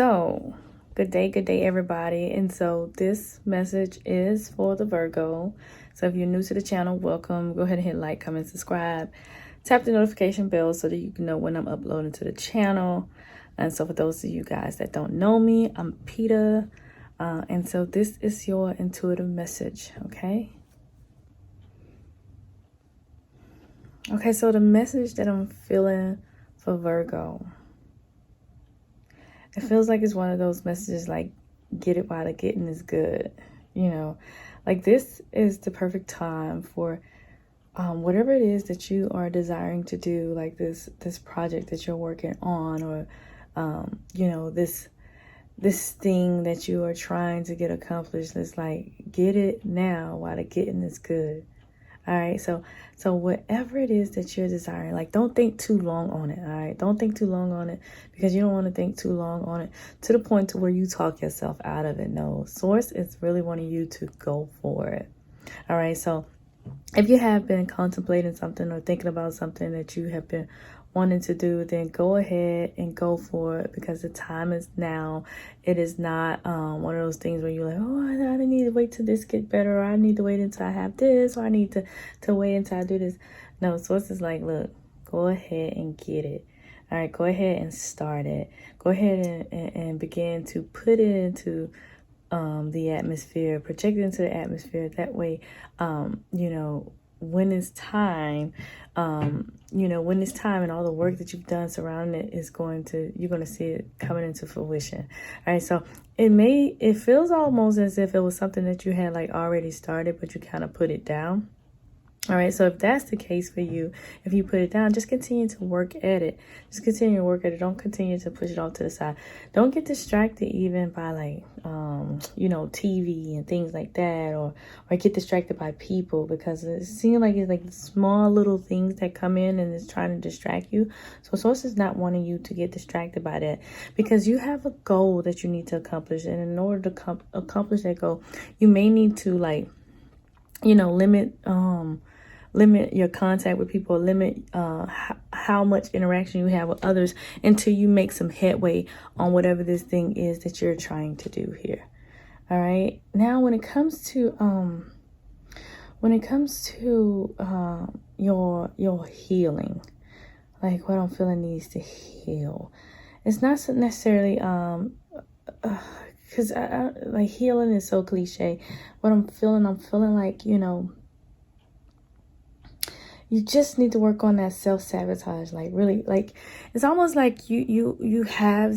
So good day everybody. And so this message is for the Virgo. So if you're new to the channel, welcome. Go ahead and hit like, comment, subscribe, tap the notification bell so that you can know when I'm uploading to the channel. And so for those of you guys that don't know me, I'm Peter, and so this is your intuitive message. Okay, so the message that I'm feeling for Virgo, it feels like it's one of those messages like, get it while the getting is good. You know, like this is the perfect time for whatever it is that you are desiring to do, like this project that you're working on, or you know, this thing that you are trying to get accomplished. It's like, get it now while the getting is good. All right, so whatever it is that you're desiring, like, don't think too long on it. All right, don't think too long on it, because you don't want to think too long on it to the point to where you talk yourself out of it. No, source is really wanting you to go for it. All right, so if you have been contemplating something or thinking about something that you have been wanting to do, then go ahead and go for it, because the time is now. It is not one of those things where you're like, oh, I need to wait till this get better, or I need to wait until I have this, or I need to wait until I do this. No, source is like, look, go ahead and get it. All right, go ahead and start it. Go ahead and begin to put it into the atmosphere, project it into the atmosphere. That way, you know, when it's time, when it's time, and all the work that you've done surrounding it is you're going to see it coming into fruition. All right, so it feels almost as if it was something that you had like already started, but you kind of put it down. All right, so if that's the case for you, if you put it down, just continue to work at it. Just continue to work at it. Don't continue to push it off to the side. Don't get distracted even by like, TV and things like that, or get distracted by people, because it seems like it's like small little things that come in and it's trying to distract you. So source is not wanting you to get distracted by that, because you have a goal that you need to accomplish. And in order to accomplish that goal, you may need to limit your contact with people, limit how much interaction you have with others until you make some headway on whatever this thing is that you're trying to do here. All right. Now, when it comes to your healing, like what I'm feeling needs to heal. It's not so necessarily because I like, healing is so cliche. What I'm feeling like, you just need to work on that self-sabotage. Like, really, like, it's almost like you have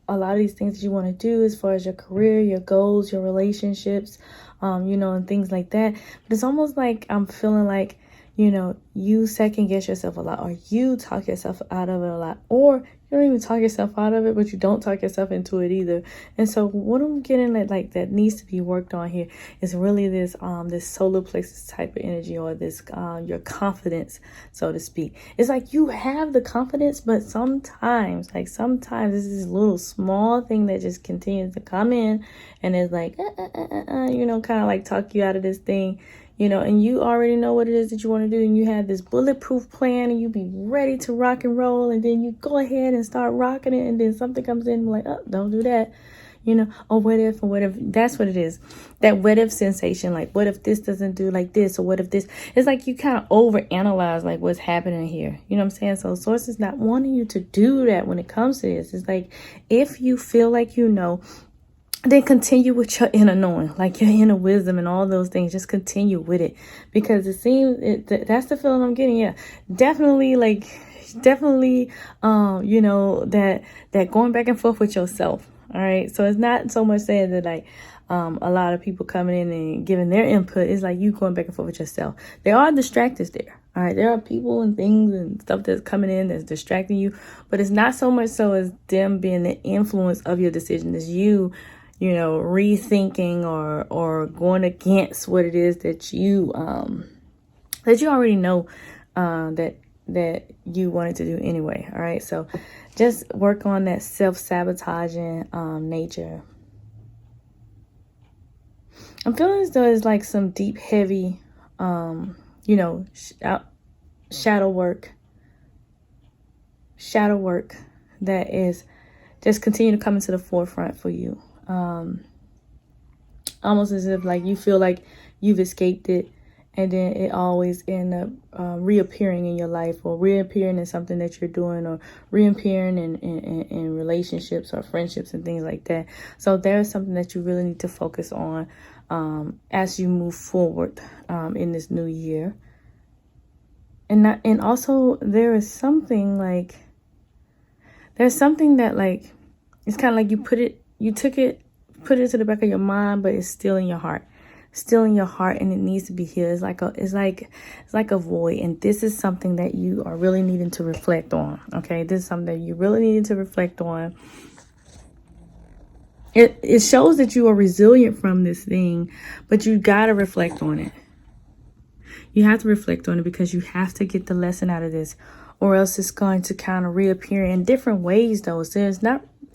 a lot of these things that you want to do as far as your career, your goals, your relationships, and things like that. But it's almost like I'm feeling like, you second guess yourself a lot, or you talk yourself out of it a lot, or you don't even talk yourself out of it, but you don't talk yourself into it either. And so what I'm getting at, like, that needs to be worked on here is really this solar plexus type of energy, or this your confidence, so to speak. It's like you have the confidence, but sometimes this is this little small thing that just continues to come in, and it's like kind of like talk you out of this thing. And you already know what it is that you want to do, and you have this bulletproof plan, and you be ready to rock and roll, and then you go ahead and start rocking it, and then something comes in and like, oh, don't do that, or what if, that's what it is. That what if sensation, like, what if this doesn't do like this, or what if this, it's like you kind of overanalyze like what's happening here. You know what I'm saying? So source is not wanting you to do that when it comes to this. It's like, if you feel like then continue with your inner knowing, like your inner wisdom and all those things. Just continue with it, because it seems that's the feeling I'm getting. Yeah, definitely, that going back and forth with yourself. All right, so it's not so much saying that like a lot of people coming in and giving their input. It's like you going back and forth with yourself. There are distractors there. All right, there are people and things and stuff that's coming in that's distracting you, but it's not so much so as them being the influence of your decision. It's you rethinking or going against what it is that you already know that you wanted to do anyway. All right, so just work on that self-sabotaging nature. I'm feeling as though it's like some deep, heavy shadow work that is just continue to come into the forefront for you. Almost as if like you feel like you've escaped it, and then it always end up reappearing in your life, or reappearing in something that you're doing, or reappearing in relationships or friendships and things like that. So there's something that you really need to focus on as you move forward in this new year. And also there is something like, there's something that like, it's kind of like put it to the back of your mind, but it's still in your heart. Still in your heart, and it needs to be healed. It's like a void, and this is something that you are really needing to reflect on. Okay, this is something that you really needed to reflect on. It shows that you are resilient from this thing, but you gotta reflect on it. You have to reflect on it, because you have to get the lesson out of this, or else it's going to kind of reappear in different ways though. So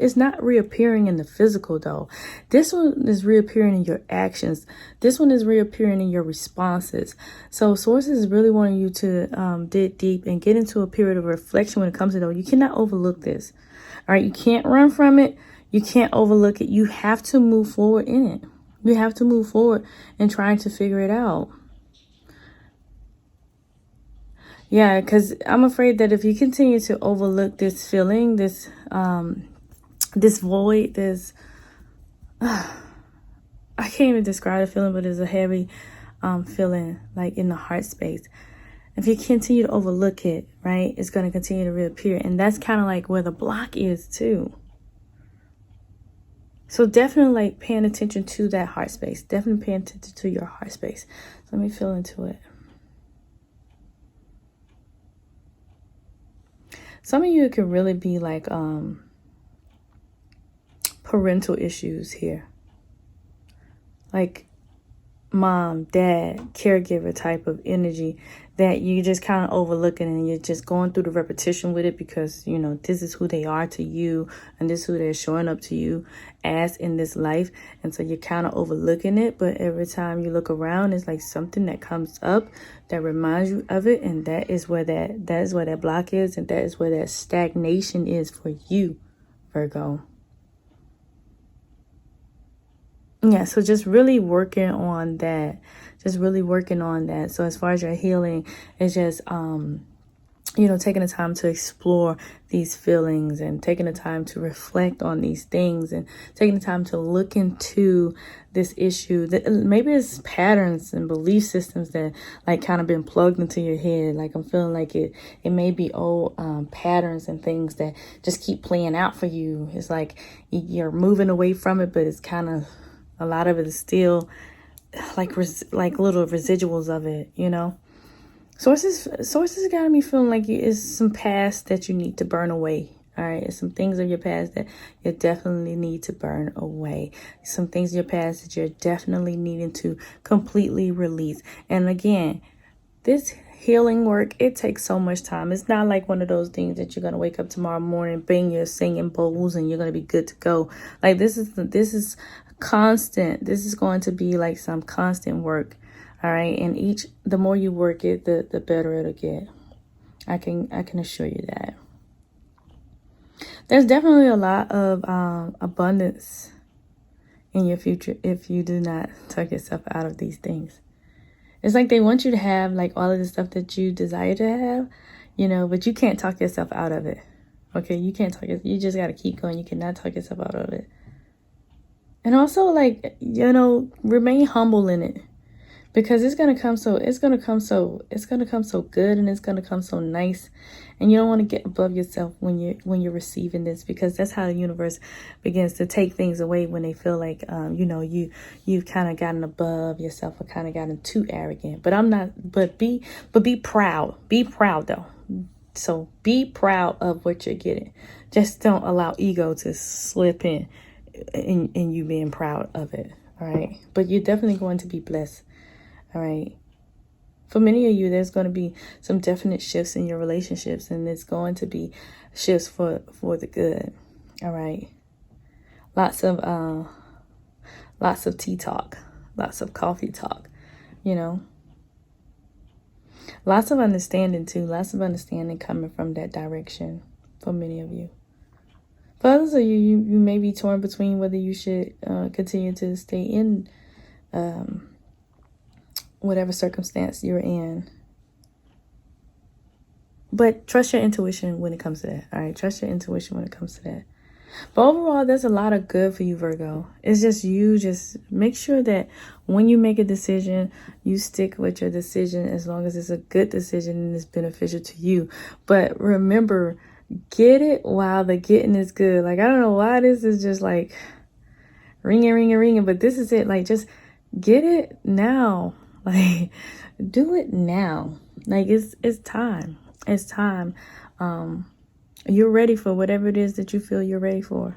it's not reappearing in the physical though. This one is reappearing in your actions. This one is reappearing in your responses. So sources really wanting you to dig deep and get into a period of reflection when it comes to though. You cannot overlook this. All right, you can't run from it. You can't overlook it. You have to move forward in it. You have to move forward in trying to figure it out. Yeah, because I'm afraid that if you continue to overlook this feeling, this void, I can't even describe the feeling, but it's a heavy feeling like in the heart space. If you continue to overlook it, right, it's going to continue to reappear. And that's kind of like where the block is too. So definitely like paying attention to that heart space. Definitely paying attention to your heart space. So let me feel into it. Some of you could really be like parental issues here. Like mom, dad, caregiver type of energy that you just kind of overlooking, and you're just going through the repetition with it because, you know, this is who they are to you, and this is who they're showing up to you as in this life. And so you're kind of overlooking it, but every time you look around, it's like something that comes up that reminds you of it. And that is where that block is, and that is where that stagnation is for you, Virgo. Yeah, so just really working on that. So as far as your healing, it's just, taking the time to explore these feelings, and taking the time to reflect on these things, and taking the time to look into this issue. That maybe it's patterns and belief systems that like kind of been plugged into your head. Like I'm feeling like it may be old patterns and things that just keep playing out for you. It's like you're moving away from it, but it's kind of, a lot of it is still like little residuals of it, you know. Sources got me feeling like it's some past that you need to burn away. All right, it's some things of your past that you definitely need to burn away. Some things in your past that you're definitely needing to completely release. And again, this healing work, it takes so much time. It's not like one of those things that you're gonna wake up tomorrow morning, bang your singing bowls, and you're gonna be good to go. Like this is constant. This is going to be like some constant work. All right, and the more you work it, the better it'll get. I can assure you that. There's definitely a lot of abundance in your future if you do not tuck yourself out of these things. It's like they want you to have like all of the stuff that you desire to have, but you can't talk yourself out of it. Okay, you can't talk it. You just got to keep going. You cannot talk yourself out of it. And also, like, remain humble in it, because it's gonna come so good, and it's gonna come so nice, and you don't want to get above yourself when you're receiving this, because that's how the universe begins to take things away when they feel like you've kind of gotten above yourself, or kind of gotten too arrogant. But be proud though. So be proud of what you're getting. Just don't allow ego to slip in you being proud of it. All right, but you're definitely going to be blessed. All right, for many of you, there's going to be some definite shifts in your relationships, and it's going to be shifts for the good. All right, lots of tea talk, lots of coffee talk, lots of understanding too, lots of understanding coming from that direction for many of you. For others of you, you may be torn between whether you should continue to stay in whatever circumstance you're in. But trust your intuition when it comes to that. All right, trust your intuition when it comes to that. But overall, there's a lot of good for you, Virgo. It's just you just make sure that when you make a decision, you stick with your decision as long as it's a good decision and it's beneficial to you. But remember, get it while the getting is good. Like, I don't know why this is just like ringing, but this is it. Like, just get it now. Like, do it now. Like, it's time. It's time. You're ready for whatever it is that you feel you're ready for.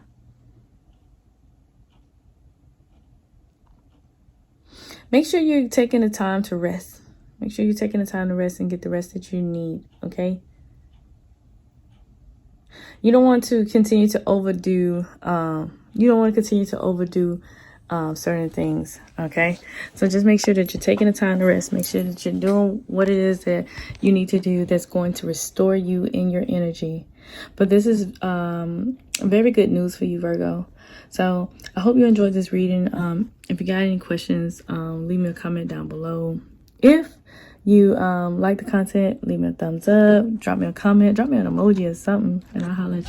Make sure you're taking the time to rest. Make sure you're taking the time to rest and get the rest that you need, okay? You don't want to continue to overdo, certain things, okay? So just make sure that you're taking the time to rest. Make sure that you're doing what it is that you need to do that's going to restore you in your energy. But this is very good news for you, Virgo. So I hope you enjoyed this reading. If you got any questions, leave me a comment down below. If you like the content, leave me a thumbs up, drop me a comment, drop me an emoji or something, and I'll holler at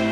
you.